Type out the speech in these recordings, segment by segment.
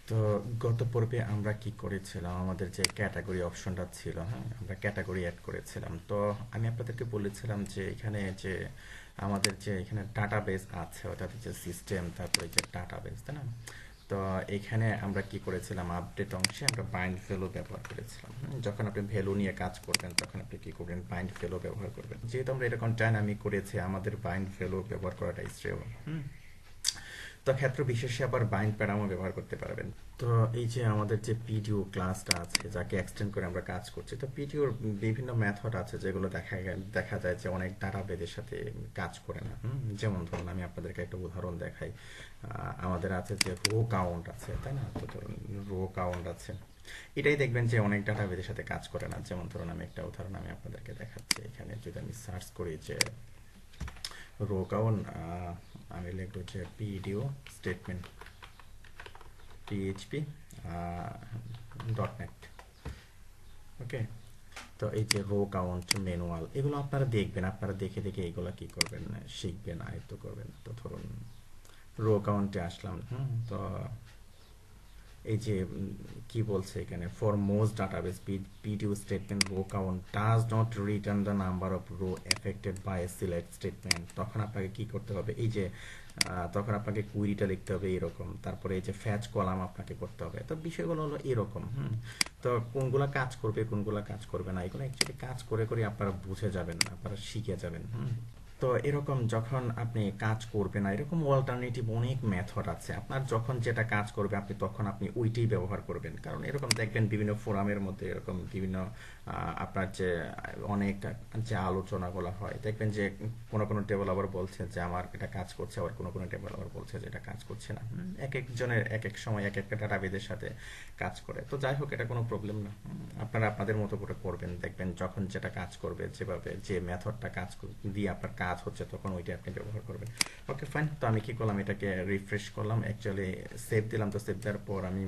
তো গত পর্বে আমরা কি করেছিলাম, আমাদের যে ক্যাটাগরি অপশনটা ছিল, হ্যাঁ, আমরা ক্যাটাগরি অ্যাড করেছিলাম। তো আমি আপনাদেরকে বলেছিলাম যে এখানে যে আমাদের যে এখানে ডাটাবেস আছে, অর্থাৎ যে সিস্টেম, তারপরে যে ডাটাবেস, তাই না? তো এখানে আমরা কি করেছিলাম, আপডেট অংশে আমরা বাইন্ড ভ্যালু ব্যবহার করেছিলাম। যখন আপনি ভ্যালু নিয়ে কাজ করবেন তখন আপনি কি করবেন, বাইন্ড ভ্যালু ব্যবহার করবেন। যেহেতু আমরা এরকম ডাইনামিক করেছি, আমাদের বাইন্ড ভ্যালু ব্যবহার করাটাই শ্রেয়। তো ক্ষেত্র বিশেষে আবার বাইন্ড প্যারামো ব্যবহার করতে পারবেন। তো এই যে আমাদের যে পিডিও ক্লাসটা আছে, যাকে এক্সটেন্ড করে আমরা কাজ করছি, তো পিডিওর বিভিন্ন মেথড আছে যেগুলো দেখা যায় যে অনেক ডাটাবেজের সাথে কাজ করে না। যেমন ধরুন আমি আপনাদেরকে একটা উদাহরণ দেখাই। আমাদের আছে যে রো কাউন্ট আছে, তাই না? তো ধরুন রো কাউন্ট আছে, এটাই দেখবেন যে অনেক ডাটাবেজের সাথে কাজ করে না। যেমন ধরুন আমি একটা উদাহরণ আমি আপনাদেরকে দেখাচ্ছি। এখানে যদি আমি সার্চ করি যে রো কাউন্ট, আমি লিখবো যে PDO statement PHP dot net. Okay, তো এই যে রো কাউন্ট ম্যানুয়াল, এগুলো আপনারা দেখবেন, আপনারা দেখে দেখে এগুলো কি করবেন, শিখবেন, আয়ত্ত করবেন। তো ধরুন রো কাউন্টে আসলাম। তো এই যে কি বলছে এখানে, for most database PDO statement row count does not return the number of row affected by select statement. তখন আপনাকে কি করতে হবে, এই যে তখন আপনাকে কুইরিটা লিখতে হবে এরকম, তারপরে এই যে ফ্যাচ কলাম আপনাকে করতে হবে। তো বিষয়গুলো হলো এরকম। তো কোনগুলা কাজ করবে, কোনগুলা কাজ করবে না, এগুলো অ্যাকচুয়ালি কাজ করে করে আপনারা বুঝে যাবেন, আপনারা শিখে যাবেন। তো এরকম যখন আপনি কাজ করবেন না, এরকম অল্টারনেটিভ অনেক মেথড আছে। আপনার যখন যেটা কাজ করবে আপনি তখন আপনি ওইটাই ব্যবহার করবেন। কারণ এরকম দেখবেন বিভিন্ন ফোরামের মধ্যে এরকম বিভিন্ন আপনার যে অনেক যে আলোচনাগুলো হয়, দেখবেন যে কোনো কোনো ডেভেলপার বলছে যে আমার এটা কাজ করছে, আবার কোনো কোনো ডেভেলপার বলছে যে এটা কাজ করছে না। এক একজনের এক এক সময় এক একটা ডাটাবেজের সাথে কাজ করে। তো যাই হোক, এটা কোনো প্রবলেম না। আপনারা আপনাদের মতো করে করবেন, দেখবেন যখন যেটা কাজ করবে, যেভাবে যে মেথডটা দিয়ে আপনার কাজ হচ্ছে, তখন ওইটা আপনি ব্যবহার করবেন। Okay fine. তো আমি কি করলাম, এটাকে রিফ্রেশ করলাম, অ্যাকচুয়ালি সেভ দিলাম। তো সেভ দেওয়ার পর আমি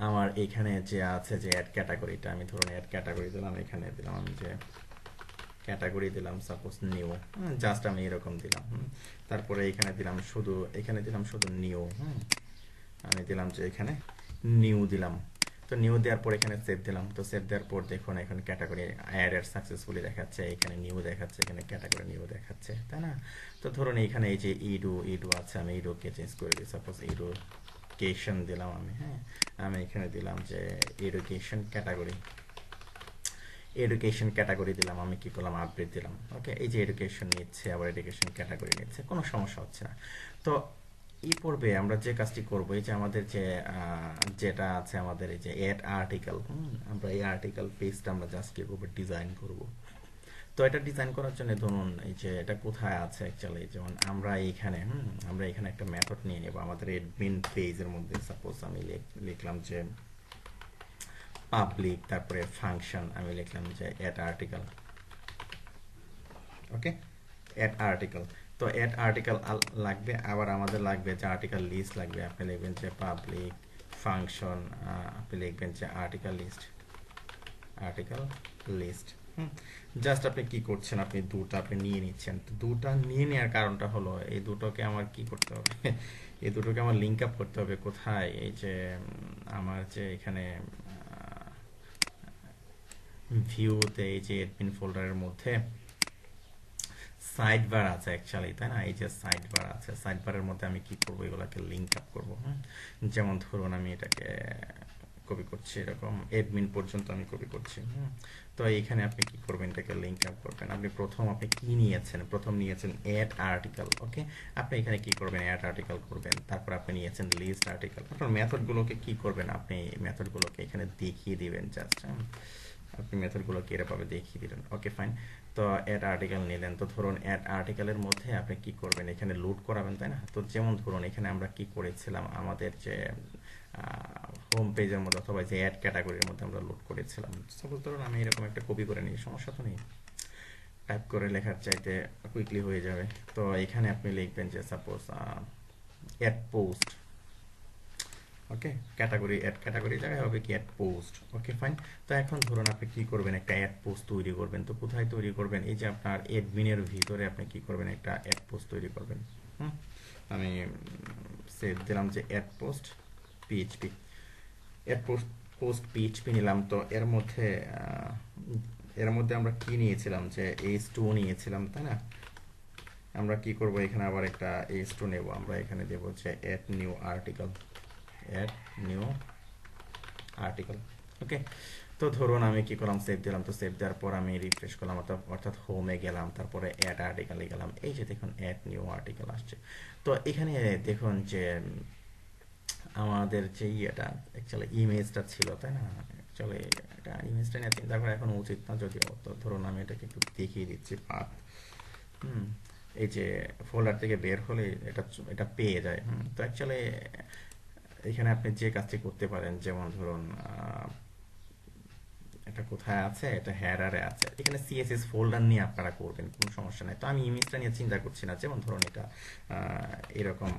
আমার এখানে যে আছে যে অ্যাড ক্যাটাগরিটা, আমি ধরুন অ্যাড ক্যাটাগরি দিলাম, এখানে দিলাম আমি যে ক্যাটাগরি দিলাম সাপোজ নিউ। জাস্ট আমি এরকম দিলাম। তারপরে এখানে দিলাম শুধু নিউ। আমি দিলাম যে এখানে নিউ দিলাম। তো নিউ দেওয়ার পর এখানে সেভ দিলাম। তো সেভ দেওয়ার পর দেখুন এখন ক্যাটাগরি অ্যাডেড সাকসেসফুলি দেখাচ্ছে, এখানে নিউ দেখাচ্ছে, এখানে ক্যাটাগরি নিউ দেখাচ্ছে, তাই না? তো ধরুন এইখানে এই যে ইডু আছে, আমি ইডুকে চেঞ্জ করে দিই, সাপোজ এডুকেশন দিলাম আমি। হ্যাঁ, আমি এখানে দিলাম যে এডুকেশন ক্যাটাগরি দিলাম। আমি কি করলাম, আপডেট দিলাম। ওকে, এই যে এডুকেশন নিচ্ছে, আবার এডুকেশন ক্যাটাগরি নিচ্ছে, কোনো সমস্যা হচ্ছে না। তো এই পর্বে আমরা যে কাজটি করবো, এই যে আমাদের যে যেটা আছে আমাদের এই যে এড আর্টিকেল, আমরা এই আর্টিকেল পেজটা আমরা জাস্ট কি করবো, ডিজাইন করব। তো এটা ডিজাইন করার জন্য ধরুন এই যে এটা কোথায় আছে অ্যাকচুয়ালি, যেমন আমরা এখানে একটা মেথড নিয়ে নেব আমাদের এডমিন পেজের মধ্যে। সাপোজ আমি লিখলাম যে পাবলিক, তারপরে ফাংশন, আমি লিখলাম যে এড আর্টিকেল। ওকে, অ্যাড আর্টিকেল। তো অ্যাড আর্টিকেল লাগবে, আবার আমাদের লাগবে যে আর্টিকেল লিস্ট লাগবে। আপনি লিখবেন যে পাবলিক ফাংশন, আপনি লিখবেন যে আর্টিকেল লিস্ট। জাস্ট আপনি কি করছেন, আপনি দুটো আপনি নিয়ে নিচ্ছেন। তো দুটা নিয়ে নেওয়ার কারণটা হলো, এই দুটোকে আমার কি করতে হবে, এই দুটোকে আমার লিঙ্ক আপ করতে হবে কোথায়, এই যে আমার যে এখানে ভিউতে, এই যে অ্যাডমিন ফোল্ডারের মধ্যে সাইড বার আছে অ্যাকচুয়ালি, তাই না? এই যে সাইড বার আছে, সাইড বারের মধ্যে আমি কি করবো, এগুলাকে লিঙ্ক আপ করবো। যেমন ধরুন আমি এটাকে কপি করছি, এরকম এডমিন পর্যন্ত আমি কপি করছি। তো এইখানে আপনি কি করবেন, এটাকে লিঙ্ক আপ করবেন। আপনি কি নিয়েছেন, প্রথম নিয়েছেন অ্যাড আর্টিকেল। ওকে, আপনি এখানে কি করবেন, অ্যাড আর্টিকেল করবেন। তারপর আপনি নিয়েছেন লিস্ট আর্টিকেল। আপনার মেথডগুলোকে কি করবেন, আপনি মেথডগুলোকে এখানে দেখিয়ে দিবেন জাস্ট। আপনি মেথডগুলোকে এরকমভাবে দেখিয়ে দিলেন। Okay fine. তো অ্যাড আর্টিকেল নিলেন। তো ধরুন অ্যাড আর্টিকেলের মধ্যে আপনি কি করবেন, এখানে লোড করাবেন, তাই না? তো যেমন ধরুন এখানে আমরা কি করেছিলাম, আমাদের যে হোম পেজের মধ্যে অথবা যে অ্যাড ক্যাটাগরির মধ্যে আমরা লোড করেছিলাম। সাপোজ ধরুন আমি এরকম একটা কপি করে নিই, সমস্যা তো নেই, টাইপ করে লেখার চাইতে কুইকলি হয়ে যাবে। তো এখানে আপনি লিখবেন যে সাপোজ অ্যাড পোস্ট। ওকে, ক্যাটাগরি জায়গায় হবে কি অ্যাড পোস্ট। Okay fine. তো এখন ধরুন আপনি কি করবেন, একটা অ্যাড পোস্ট তৈরি করবেন। তো কোথায় তৈরি করবেন, এই যে আপনার অ্যাডমিনের ভিতরে আপনি কি করবেন, একটা অ্যাড পোস্ট তৈরি করবেন। আমি সেভ দিলাম যে অ্যাড পোস্ট। পিএইচপি, এর পোস্ট পিএইচপি নিলাম। তো এর মধ্যে আমরা কি নিয়েছিলাম, যে H2 নিয়েছিলাম, তাই না? আমরা কি করব, এখানে আবার একটা H2 নেব। আমরা এখানে দেব যে add new article, add new article। ওকে, তো ধরুন আমি কি করলাম, সেভ দিলাম। তো সেভ দেওয়ার পর আমি রিফ্রেশ করলাম, অর্থাৎ হোমে গেলাম, তারপরে অ্যাড আর্টিকেলে গেলাম। এই যে দেখুন অ্যাড নিউ আর্টিকেল আসছে। তো এখানে দেখুন যে আমাদের যে এটা অ্যাকচুয়ালি ইমেজটা ছিল, তাই না? অ্যাকচুয়ালি এটা ইমেজটা নিয়ে চিন্তা করা এখন উচিত না যদিও। তো ধরুন আমি এটাকে একটু দেখিয়ে দিচ্ছি পাথ। হুম, এই যে ফোল্ডার থেকে বের হলে এটা এটা পেয়ে যায়। তো অ্যাকচুয়ালি এখানে আপনি যে কাজটি করতে পারেন, যেমন ধরুন এটা কোথায় আছে, এটা হেডারে আছে, এখানে সিএসএস ফোল্ডার নিয়ে আপনারা করবেন, কোনো সমস্যা নেই। তো আমি ইমেজটা নিয়ে চিন্তা করছি না। যেমন ধরুন এটা এরকম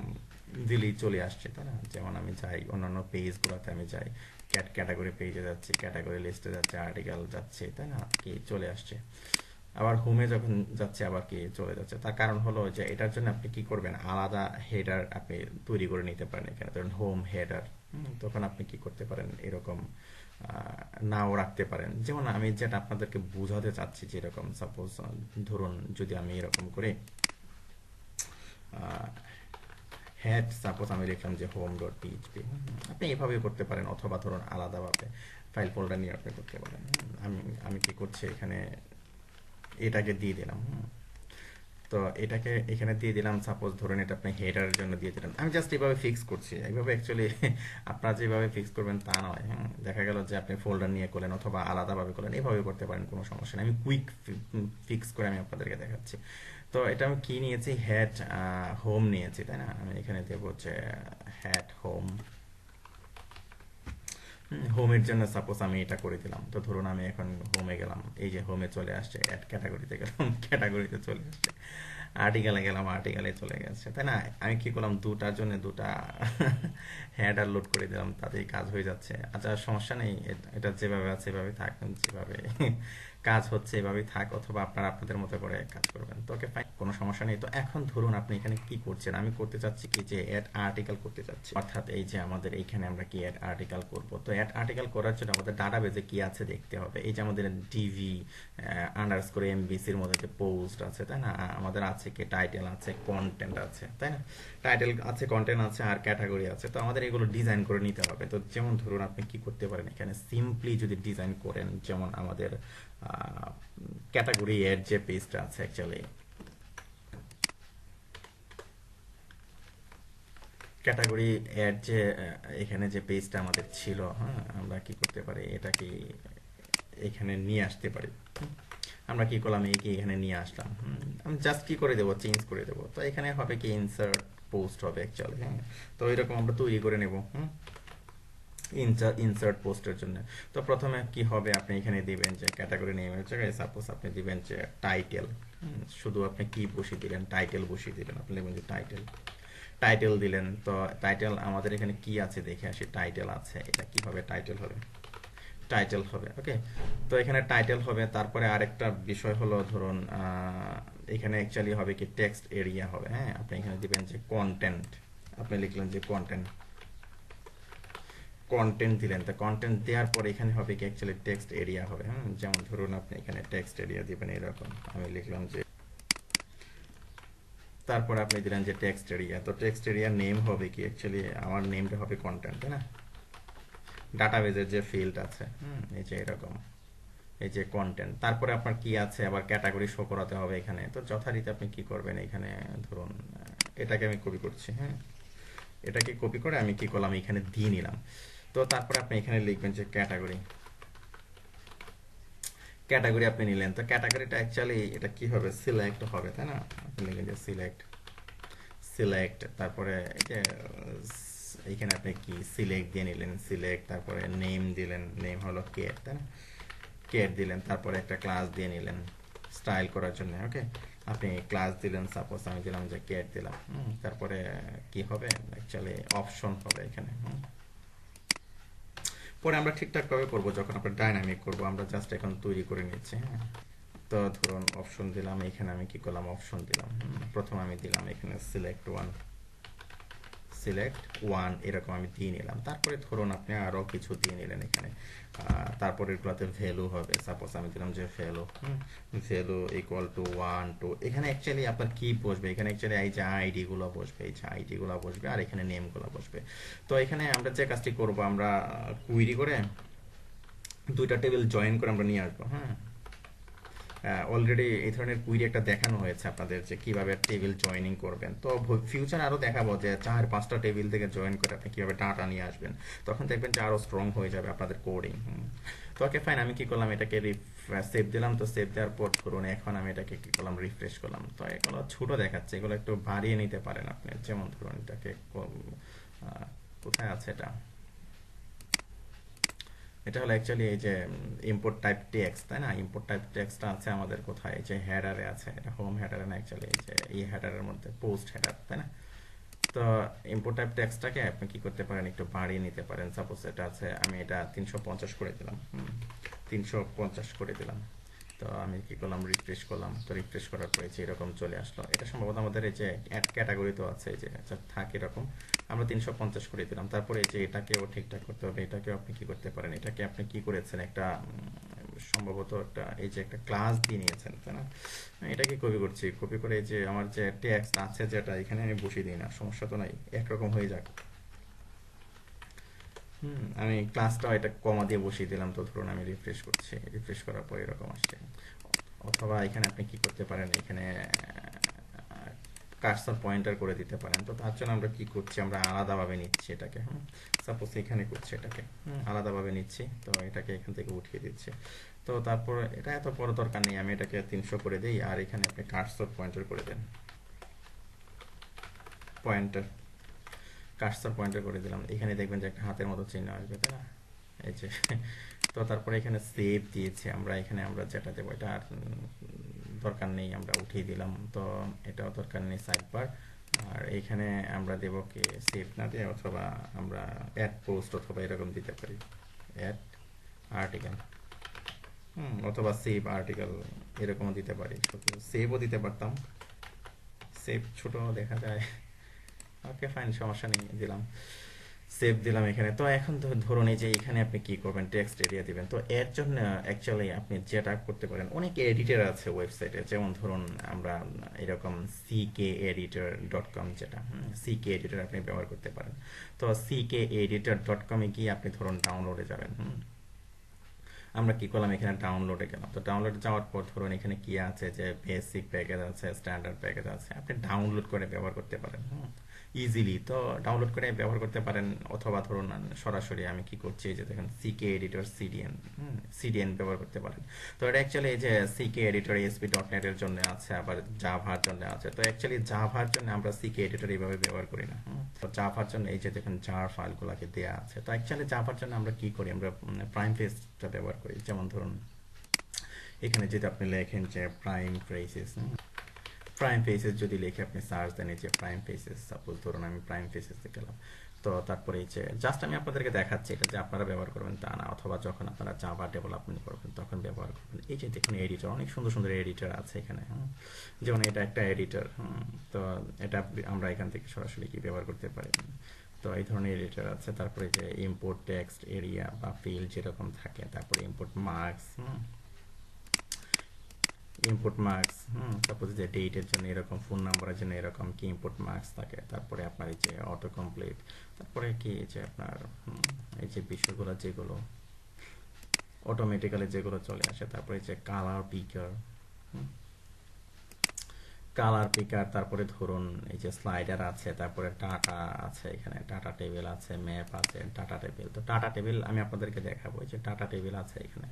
দিলেই চলে আসছে, তাই না? যেমন আমি যাই অন্যান্য পেজগুলোতে, আমি যাই ক্যাটাগরি পেজে যাচ্ছি, ক্যাটাগরি লিস্টে যাচ্ছে, আর্টিকেল যাচ্ছে, তাই না? কি চলে আসছে। আবার হোমে যখন যাচ্ছে আবার কি চলে যাচ্ছে। তার কারণ হলো যে এটার জন্য আপনি কি করবেন, আলাদা হেডার আপনি তৈরি করে নিতে পারেন। এখানে ধরুন হোম হেডার, তখন আপনি কি করতে পারেন, এরকম নাও রাখতে পারেন। যেমন আমি যেটা আপনাদেরকে বোঝাতে চাচ্ছি, যেরকম সাপোজ ধরুন যদি আমি এরকম করে হেড, সাপোজ আমি লিখলাম যে হোম ডট পিএইচপি, আপনি এভাবে করতে পারেন, অথবা ধরুন আলাদাভাবে ফাইল ফোল্ডার নিয়ে আপনি করতে পারেন। আমি আমি কি করছি, এখানে এটাকে দিয়ে দিলাম। তো এটাকে এখানে দিয়ে দিলাম, সাপোজ ধরুন এটা আপনি হেডারের জন্য দিয়ে দিলাম। আমি জাস্ট এইভাবে ফিক্স করছি, এইভাবে অ্যাকচুয়ালি আপনারা যেভাবে ফিক্স করবেন তা নয়। দেখা গেল যে আপনি ফোল্ডার নিয়ে করলেন অথবা আলাদাভাবে করলেন, এভাবে করতে পারেন, কোনো সমস্যা নেই। আমি কুইক ফিক্স করে আমি আপনাদেরকে দেখাচ্ছি। তো এটা আমি কি নিয়েছি, হেড হোম নিয়েছি, তাই না? আমি এখানে দেবো যে হেড হোম। হোমের জন্য সাপোজ আমি এটা করে দিলাম। তো ধরুন আমি এখন হোমে গেলাম, এই যে হোমে চলে আসছে, অ্যাড ক্যাটাগরিতে গেলাম, ক্যাটাগরিতে চলে আসছে, আর্টিকেলে গেলাম, আর্টিকেলে চলে গেছে, তাই না? আমি কি করলাম, দুটার জন্য দুটা হেডার লোড করে দিলাম, তাতেই কাজ হয়ে যাচ্ছে। আচ্ছা, সমস্যা নেই, এটা যেভাবে আছে এভাবে থাক, যেভাবে কাজ হচ্ছে এভাবেই থাক, অথবা আপনারা আপনাদের মতো করে কাজ করবেন। তো ওকে, ফাইন, কোনো সমস্যা নেই। তো এখন ধরুন আপনি এখানে কি করছেন, আমি করতে চাচ্ছি কি, যে অ্যাড আর্টিকেল করতে চাচ্ছি। অর্থাৎ এই যে আমাদের এইখানে আমরা কি অ্যাড আর্টিকেল করব। তো অ্যাড আর্টিকেল করার জন্য আমাদের ডাটাবেজে কি আছে দেখতে হবে। এই যে আমাদের ডিভি আন্ডারস্কোর এমবিসির মধ্যে যে পোস্ট আছে, তাই না? আমাদের আছে কি টাইটেল আছে, কন্টেন্ট আছে, তাই না? টাইটেল আছে, কন্টেন্ট আছে, আর ক্যাটাগরি আছে। তো আমাদের এগুলো ডিজাইন করে নিতে হবে। তো যেমন ধরুন আপনি কি করতে পারেন, এখানে সিম্পলি যদি ডিজাইন করেন, যেমন আমাদের ক্যাটাগরি এর যে পেজটা আছে, অ্যাকচুয়ালি ক্যাটাগরি এর যে এখানে যে পেজটা আমাদের ছিল, হ্যাঁ, আমরা কি করতে পারি, এটাকে এখানে নিয়ে আসতে পারি। আমরা কি করলাম, এই কি এখানে নিয়ে আসলাম। আমি জাস্ট কি করে দেবো, চেঞ্জ করে দেবো। তো এখানে হবে কি ইনসার্ট পোস্ট হবে অ্যাকচুয়ালি। হ্যাঁ, তো এরকম আমরা তৈরি করে নেব ইনসার্ট পোস্টের জন্য। তো প্রথমে কি হবে, আপনি এখানে দিবেন যে ক্যাটাগরি নেমের জায়গায় সাপোজ আপনি দিবেন যে টাইটেল। শুধু আপনি কি বসিয়ে দিলেন, টাইটেল বসিয়ে দিলেন। আপনি লিখবেন যে টাইটেল, টাইটেল দিলেন। তো টাইটেল আমাদের এখানে কি আছে দেখে আসি, টাইটেল আছে, এটা কি হবে, টাইটেল হবে, টাইটেল হবে। ওকে, তো এখানে টাইটেল হবে। তারপরে আরেকটা বিষয় হলো, ধরুন এখানে অ্যাকচুয়ালি হবে কি টেক্সট এরিয়া হবে। হ্যাঁ, আপনি এখানে দিবেন যে কন্টেন্ট, আপনি লিখলেন যে কন্টেন্ট, কন্টেন্ট দিলেন। তো কন্টেন্ট দেওয়ার পর এখানে হবে কি অ্যাকচুয়ালি টেক্সট এরিয়া হবে। যেমন ধরুন আপনি এখানে টেক্সট এরিয়া দিবেন এরকম, আমি লিখলাম যে, তারপর আপনি দিলেন যে টেক্সট এরিয়া। তো টেক্সট এরিয়ার নেম হবে কি, অ্যাকচুয়ালি আমার নেমটা হবে কন্টেন্ট, তাই না? ডাটাবেজের যে ফিল্ড আছে, এই যে এরকম, এই যে কন্টেন্ট। তারপরে আপনার কি আছে, আবার ক্যাটাগরি শো করাতে হবে এখানে। তো যথারীতি আপনি কি করবেন, এখানে ধরুন এটাকে আমি কপি করছি। হ্যাঁ, এটাকে কপি করে আমি কি করলাম, এখানে দিয়ে নিলাম। তো তারপরে আপনি এখানে লিখবেন যে ক্যাটাগরি, ক্যাটাগরি আপনি নিলেন। তো ক্যাটাগরিটা অ্যাকচুয়ালি এটা কি হবে, সিলেক্ট হবে, তাই না? আপনি লিখবেন যে সিলেক্ট, সিলেক্ট, তারপরে এই যে এইখানে আপনি কি সিলেক্ট দিয়ে নিলেন, সিলেক্ট, তারপরে নেম দিলেন, নেম হলো কেট, তাই না? কেট দিলেন, তারপরে একটা ক্লাস দিয়ে নিলেন স্টাইল করার জন্য। ওকে, আপনি ক্লাস দিলেন, সাপোজ আমি দিলাম যে কেট দিলাম। তারপরে কি হবে, অ্যাকচুয়ালি অপশন হবে এখানে। পরে আমরা ঠিকঠাকভাবে করবো যখন আমরা ডাইনামিক করবো, আমরা জাস্ট এখন তৈরি করে নিচ্ছি। হ্যাঁ, তো ধরুন অপশন দিলাম, এখানে আমি কি করলাম, অপশন দিলাম। প্রথম আমি দিলাম এখানে সিলেক্ট ওয়ান, সিলেক্ট ওয়ান এরকম আমি দিয়ে নিলাম। তারপরে ধরুন আপনি আরও কিছু দিয়ে নিলেন এখানে, তারপরে এগুলোতে ভ্যালু হবে। সাপোজ আমি দিলাম যে ভ্যালু ভ্যালু ইকুয়াল টু 1 2। এখানে অ্যাকচুয়ালি আপনার কি বসবে, এখানে অ্যাকচুয়ালি এই যে আইডিগুলো বসবে, এই যে আইডিগুলো বসবে, আর এখানে নেমগুলো বসবে। তো এখানে আমরা যে কাজটি করব, আমরা কুইরি করে দুইটা টেবিল জয়েন করে আমরা নিয়ে আসবো। হ্যাঁ, অলরেডি এই ধরনের কুইরি একটা দেখানো হয়েছে আপনাদের যে কিভাবে টেবিল জয়েনিং করবেন। তো ফিউচার আরও দেখাবো যে 4-5টা টেবিল থেকে জয়েন করে আপনি কিভাবে ডাটা নিয়ে আসবেন, তখন দেখবেন যে আরও স্ট্রং হয়ে যাবে আপনাদের কোডিং। তো ওকে ফাইন, আমি কি করলাম, এটাকে সেভ দিলাম। তো সেভ দেওয়ার পর ধরুন এখন আমি এটাকে কি করলাম, রিফ্রেশ করলাম। তো এগুলো ছোট দেখাচ্ছে, এগুলো একটু বাড়িয়ে নিতে পারেন আপনি। যেমন ধরুন এটাকে কোথায় আছে এটা, এটা হলো অ্যাকচুয়ালি এই যে ইম্পোর্ট টাইপ টেক্সট, তাই না? ইম্পোর্ট টাইপ টেক্সটটা আছে আমাদের কোথায়, এই যে হেডারে আছে। এটা হোম হেডারে না, অ্যাকচুয়ালি এই যে এই হেডারের মধ্যে পোস্ট হেডার, তাই না? তো ইম্পোর্ট টাইপ টেক্সটটাকে আপনি কি করতে পারেন, একটু বাড়িয়ে নিতে পারেন। সাপোজ এটা আছে, আমি এটা 350 করে দিলাম। 350 করে দিলাম। তো আমি কি করলাম, রিফ্রেশ করলাম। তো রিফ্রেশ করার পরে যে এরকম চলে আসলো। এটা সম্ভবত আমাদের এই যে অ্যাড ক্যাটাগরি তো আছে, এই যে থাকে এরকম। আমরা 350 করে দিলাম। তারপরে এই যে এটাকেও ঠিকঠাক করতে হবে। এটাকেও আপনি কি করতে পারেন, এটাকে আপনি কি করেছেন, একটা সম্ভবত একটা এই যে একটা ক্লাস দিয়ে নিয়েছেন, তাই না? এটাকে কপি করছি, কপি করে এই যে আমার যে টেক্সট আছে যেটা এখানে আমি বসিয়ে দিই না, সমস্যা তো নাই, একরকম হয়ে যাক। আমি ক্লাসটাও এটা কমা দিয়ে বসিয়ে দিলাম। তো ধরুন আমি রিফ্রেশ করছি, রিফ্রেশ করার পর এরকম আসছে। অথবা এখানে আপনি কি করতে পারেন, এখানে কার্সর পয়েন্টার করে দিতে পারেন। তো তার জন্য আমরা কি করছি, আমরা আলাদাভাবে নিচ্ছি এটাকে। সাপোজ এখানে করছি এটাকে, আলাদাভাবে নিচ্ছি। তো এটাকে এখান থেকে উঠিয়ে দিচ্ছি। তো তারপর এটা এত বড় দরকার নেই, আমি এটাকে 300 করে দিই। আর এখানে আপনি কার্সর পয়েন্টার করে দেন, পয়েন্টার, কার্সর পয়েন্টার করে দিলাম। এখানে দেখবেন যে একটা হাতের মতো চিহ্ন আসবে, তাই না? এই যে তো তারপরে এখানে সেভ দিয়েছি আমরা। এখানে আমরা যেটা দেবো এটা আর দরকার নেই, আমরা উঠিয়ে দিলাম। তো এটাও দরকার নেই, সাইড বার। আর এখানে আমরা দেবো কি, সেভ না দিয়ে অথবা আমরা অ্যাড পোস্ট অথবা এরকম দিতে পারি, অ্যাড আর্টিকেল, অথবা সেভ আর্টিকেল এরকমও দিতে পারি। শুধু সেভও দিতে পারতাম, সেভ ছোট দেখা যায়। ওকে ফাইন, সমস্যা নেই, দিলাম, সেভ দিলাম এখানে। তো এখন ধরুন এই যে এখানে আপনি কি করবেন, টেক্সট এরিয়া দিবেন। তো এর জন্য অ্যাকচুয়ালি আপনি যেটা করতে পারেন, অনেক এডিটর আছে ওয়েবসাইটে। যেমন ধরুন আমরা এরকম ckeditor.com, যেটা ckeditor আপনি ব্যবহার করতে পারেন। তো ckeditor.com-এ গিয়ে আপনি ধরুন ডাউনলোডে যাবেন। আমরা কি করলাম, এখানে ডাউনলোডে গেলাম। তো ডাউনলোডে যাওয়ার পর ধরুন এখানে কি আছে, যে বেসিক প্যাকেজ আছে, স্ট্যান্ডার্ড প্যাকেজ আছে, আপনি ডাউনলোড করে ব্যবহার করতে পারেন ইজিলি। তো ডাউনলোড করে ব্যবহার করতে পারেন। অথবা ধরুন সরাসরি আমি কি করছি, এই যে দেখেন সিকে এডিটর সিডিএন, সিডিএন ব্যবহার করতে পারেন। তো এটা অ্যাকচুয়ালি এই যে সিকে এডিটর ASP.NET এর জন্য আছে, আবার জাভার জন্য আছে। তো অ্যাকচুয়ালি জাভার জন্য আমরা সিকে এডিটর এইভাবে ব্যবহার করি না। তো জাভার জন্য এই যে দেখেন জার ফাইলগুলোকে দেওয়া আছে। তো অ্যাকচুয়ালি জাভার জন্য আমরা কি করি, আমরা প্রাইম ফেসটা ব্যবহার করি। যেমন ধরুন এখানে যদি আপনি লেখেন যে প্রাইম ফেসেস, প্রাইম ফেসেস যদি লিখে আপনি সার্চ দেন, এই যে প্রাইম ফেসেস, সাপোজ ধরুন আমি প্রাইম ফেসেসে গেলাম। তো তারপরে এই যে জাস্ট আমি আপনাদেরকে দেখাচ্ছি, এটা যে আপনারা ব্যবহার করবেন তা না, অথবা যখন আপনারা জাভা ডেভেলপমেন্ট করবেন তখন ব্যবহার করবেন। এই যে দেখুন এডিটর, অনেক সুন্দর সুন্দর এডিটর আছে এখানে। যেমন এটা একটা এডিটর। তো এটা আমরা এখান থেকে সরাসরি কি ব্যবহার করতে পারি। তো এই ধরনের এডিটর আছে। তারপরে যে ইম্পোর্ট টেক্সট এরিয়া বা ফিল্ড যেরকম থাকে, তারপরে import marks, input marks, suppose যে ডেটের জন্য এরকম, ফোন নাম্বারের জন্য এরকম কি ইনপুট মার্কস থাকে। তারপরে আপনার এই যে অটো কমপ্লিট, তারপরে কি যে আপনার এই যে বিষয়গুলো যেগুলো অটোমেটিক্যালি যেগুলো চলে আসে। তারপরে যে কালার পিকার, কালার পিকার, তারপরে ধরুন এই যে স্লাইডার আছে, তারপরে ডাটা আছে, এখানে ডাটা টেবিল আছে, ম্যাপ আছে, ডাটা টেবিল। তো ডাটা টেবিল আমি আপনাদেরকে দেখাবো, এই যে ডাটা টেবিল আছে এখানে।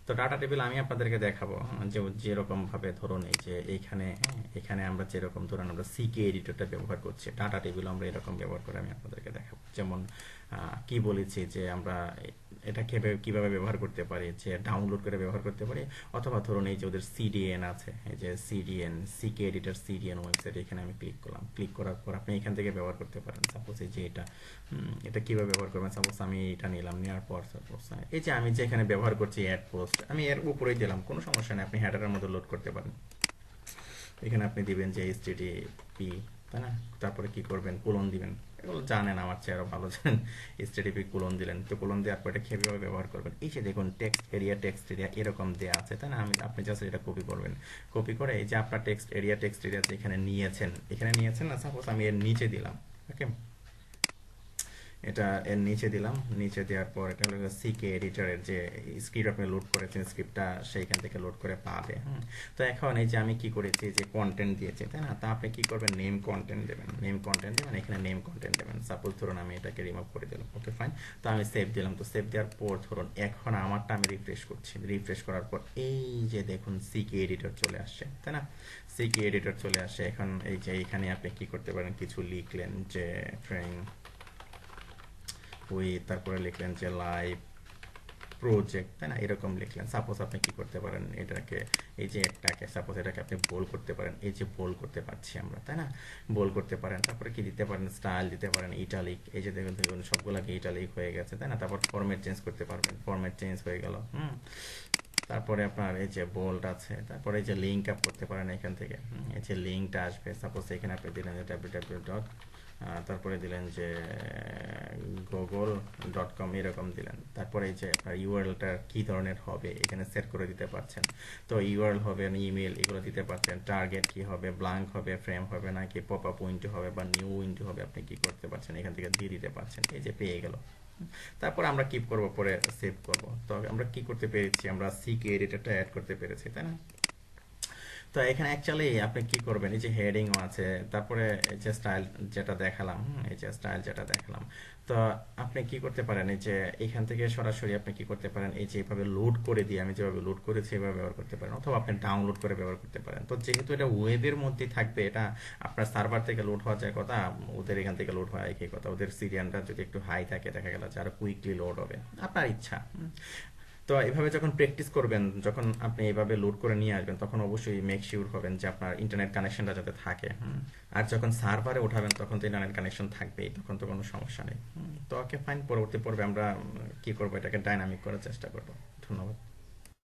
তো ডাটা টেবিল আমি আপনাদেরকে দেখাবো যে যেরকম ভাবে ধরুন এই যে এইখানে, এখানে আমরা যেরকম ধরুন আমরা সিকে এডিটরটা ব্যবহার করছি, ডাটা টেবিল আমরা এরকম ব্যবহার করে আমি আপনাদেরকে দেখাবো। যেমন কি বলেছি যে আমরা এটা কিভাবে ব্যবহার করতে পারি, যে ডাউনলোড করে ব্যবহার করতে পারি। অথবা ধরুন এই যে ওদের সিডিএন আছে, এই যে সিডিএন, সিকে এডিটর সিডিএন ওয়েবসাইট, এখানে আমি ক্লিক করলাম। ক্লিক করার পর আপনি এখান থেকে ব্যবহার করতে পারেন। সাপোজ এই যে এটা কিভাবে ব্যবহার করবেন, সাপোজ আমি এটা নিলাম, নেওয়ার পর সাপোজ এই যে আমি যে এখানে ব্যবহার করছি অ্যাড পোস্ট, আমি এর উপরেই দিলাম, কোনো সমস্যা নেই, আপনি হেডারের মধ্যে লোড করতে পারেন। এখানে আপনি দিবেন যে HTTP তাই না? তারপরে কি করবেন, কোলন দিবেন, এগুলো জানেন, আমার চেয়ে আরো ভালো জানেন। এইচটিটিপি কোলন দিলেন, তো কোলন দেওয়ার পর এটা কিভাবে ব্যবহার করবেন, এই যে দেখুন টেক্সট এরিয়া এরকম দেয়া আছে, তাই না? আপনি জাস্ট এটা কপি করবেন, কপি করে এই যে আপনার টেক্সট এরিয়া যেখানে নিয়েছেন, এখানে নিয়েছেন না, সাপোজ আমি এর নিচে দিলাম। ওকে, এটা এর নিচে দিলাম, নিচে দেওয়ার পর এটা হলো সিকে এডিটরের যে স্ক্রিপ্ট আপনি লোড করেছেন, স্ক্রিপ্টটা সেইখান থেকে লোড করে পাবে। তো এখন এই যে আমি কি করেছি, যে কন্টেন্ট দিয়েছি, তাই না? তা আপনি কি করবেন, নেম কন্টেন্ট দেবেন, এখানে নেম কন্টেন্ট দেবেন। সাপোজ ধরুন আমি এটাকে রিমুভ করে দিলাম। ওকে ফাইন, তো আমি সেভ দিলাম। তো সেভ দেওয়ার পর ধরুন এখন আমারটা আমি রিফ্রেশ করছি, রিফ্রেশ করার পর এই যে দেখুন সিকে এডিটর চলে আসছে, তাই না? সিকে এডিটর চলে আসে। এখন এই যে এখানে আপনি কি করতে পারেন, কিছু লিখলেন যে ট্রেনিং উইথ, তারপরে লিখলেন যে লাইভ প্রজেক্ট, তাই না? এরকম লিখলেন। সাপোজ আপনি কি করতে পারেন, এটাকে এই যে একটাকে সাপোজ এটাকে আপনি বোল্ড করতে পারেন, এই যে বোল্ড করতে পারছি আমরা, তাই না? বোল্ড করতে পারেন। তারপরে কি দিতে পারেন, স্টাইল দিতে পারেন ইটালিক, এই যে দেখুন দেখুন সবগুলোকে ইটালিক হয়ে গেছে, তাই না? তারপর ফরম্যাট চেঞ্জ করতে পারবেন, ফরম্যাট চেঞ্জ হয়ে গেল। তারপরে আপনার এই যে বোল্ড আছে, তারপরে এই যে লিঙ্ক আপ করতে পারেন এখান থেকে। এই যে লিঙ্কটা আসবে, সাপোজ এখানে আপনি দিলেন যে www. তারপরে দিলেন যে google.com এরকম দিলেন। তারপরে এই যে আপনার ইউআরএলটা কি ধরনের হবে এখানে সেট করে দিতে পারছেন। তো ইউআরএল হবে না ইমেল, এগুলো দিতে পারছেন। টার্গেট কি হবে, ব্ল্যাঙ্ক হবে, ফ্রেম হবে নাকি পপ আপ উইন্ডো হবে বা নিউ উইন্ডো হবে, আপনি কি করতে পারছেন, এখান থেকে দিয়ে দিতে পারছেন। এই যে পেয়ে গেল। তারপর আমরা কি করব, পরে সেভ করব। তো আমরা কি করতে পেরেছি, আমরা সিকে এডিটরটা অ্যাড করতে পেরেছি, তাই না? তো এখানে অ্যাকচুয়ালি আপনি কি করবেন, এই যে হেডিংও আছে, তারপরে এই যে স্টাইল যেটা দেখালাম, এই যে স্টাইল যেটা দেখালাম, তো আপনি কি করতে পারেন, এই যে এখান থেকে সরাসরি আপনি কি করতে পারেন, এই যে এইভাবে লোড করে দিয়ে আমি যেভাবে লোড করেছি এভাবে ব্যবহার করতে পারেন, অথবা আপনি ডাউনলোড করে ব্যবহার করতে পারেন। তো যেহেতু এটা ওয়েবের মধ্যে থাকবে, এটা আপনার সার্ভার থেকে লোড হওয়া যায় কথা, ওদের এখান থেকে লোড হয় একই কথা। ওদের সিরিয়ানটা যদি একটু হাই থাকে, দেখা গেল যে আরো কুইকলি লোড হবে, আপনার ইচ্ছা। তো এভাবে যখন প্র্যাকটিস করবেন, যখন আপনি এইভাবে লোড করে নিয়ে আসবেন, তখন অবশ্যই মেক শিওর হবেন যে আপনার ইন্টারনেট কানেকশনটা যাতে থাকে। আর যখন সার্ভারে উঠাবেন তখন তো ইন্টারনেট কানেকশন থাকবেই, তখন তো কোনো সমস্যা নেই। তো ওকে ফাইন, পরবর্তী পর্বে আমরা কি করবো, এটাকে ডাইনামিক করার চেষ্টা করবো। ধন্যবাদ।